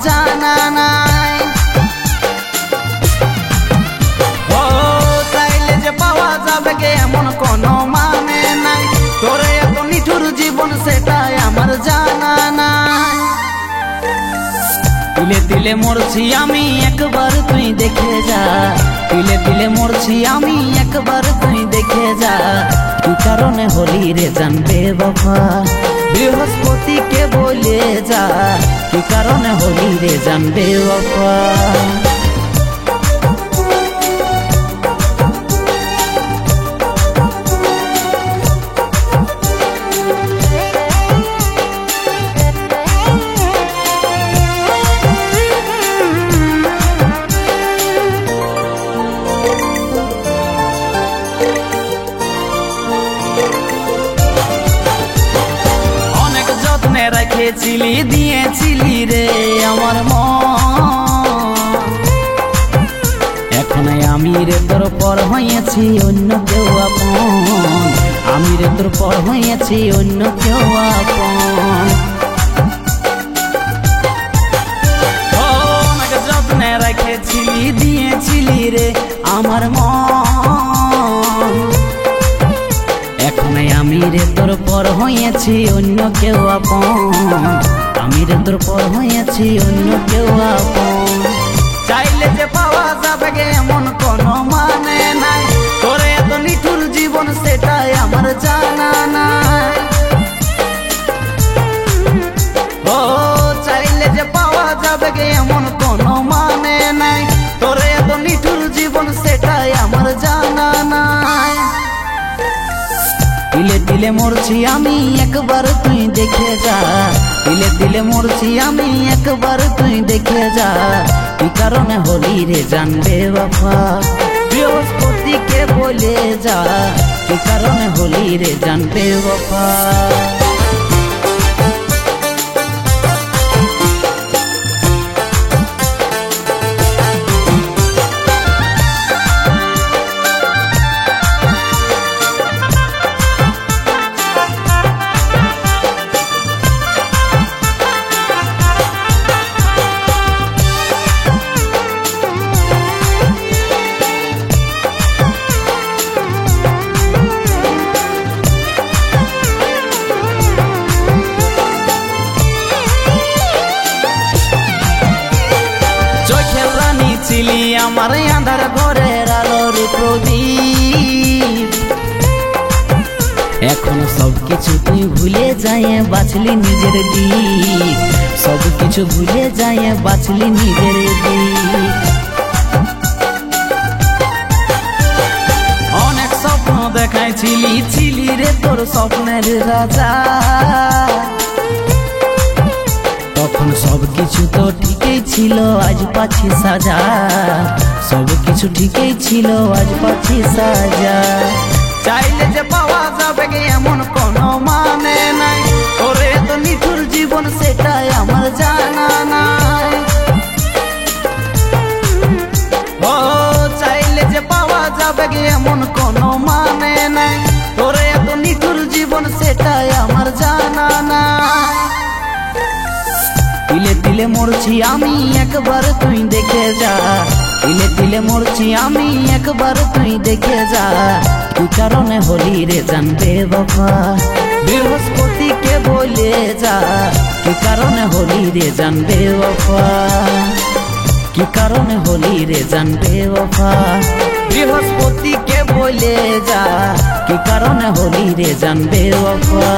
জানা নাই। ও চাইলে যে পাওয়া যাবে গে এমন কোনো মানে নাই, তোরে এত নিঠুর জীবন সেটাই আমার জানা নাই। দিলে দিলে মরছি আমি একবার তুই দেখে যা, দিলে দিলে মরছি আমি একবার তুই দেখে যা। কি কারণে হলি রে জানবে বাবা, বৃহস্পতিকে বলে যা। কি কারণে হলি রে জানবে বাবা। রেখেছিলি দিয়েছিলি রে আমার মন, এখন আমি রে তোর পর হয়েছি অন্য কেউ আপন। আমি রে তোর পর হয়েছি অন্য কেউ আপন। অনেক যত্নে রেখেছিলি দিয়েছিলি রে আমার মন, এখন আমি রে তোর পর হয়েছি অন্য কেউ আপন। আমি রে তোর পর হয়েছি অন্য কেউ আপন। চাইলে যে পাওয়া যাবে গে এমন কোনো মানে নাই, তোরে এত নিঠুর জীবন সেটাই আমার জানা নাই। ও চাইলে যে পাওয়া যাবে গে এমন কোনো মানে নাই, তোরে এত নিঠুর জীবন সেটাই আমার জানা নাই। দিলে দিলে মরছি আমি একবার তুই দেখে যা, দিলে দিলে মরছি আমি একবার তুই দেখে যা। কি কারণে হলি রে জানবে বাবা, বৃহস্পতিকে বলে যা। কি কারণে হলি রে জানবে বাবা। ছিলি আমার আঁধার ঘরের আলোর প্রদীপ, এখন সবকিছু তুই ভুলে যায় বাঁচলি নিজের দিক। সবকিছু ভুলে যায় বাঁচলি নিজের দিক। অনেক স্বপ্ন দেখাইছিলি, ছিলি রে তোর স্বপ্নের রাজা। তখন সবকিছু তো ঠিকই ছিল, আজ পাচ্ছি সাজা। সবকিছু ঠিকই ছিল, আজ পাচ্ছি সাজা। চাইলে যে পাওয়া যাবে গে এমন কোনো মানে নাই, ওরে তো নিঠুর জীবন সেটাই আমার জানা নাই। ও চাইলে যে পাওয়া যাবে গে এমন কোনো মানে নাই, ওরে তো নিঠুর জীবন সেটাই আমার জানা নাই। দিলে দিলে মরছি আমি একবার তুই দেখে যা, দিলে দিলে মরছি আমি একবার তুই দেখে যা। কি কারণে হলি রে জানবে বাবা, বৃহস্পতিকে বলে যা। কি কারণে হলি রে জানবে বাবা। কি কারণে হলি রে জানবে বাবা, বৃহস্পতিকে বলে যা। কি কারণে হলি রে জানবে বাবা।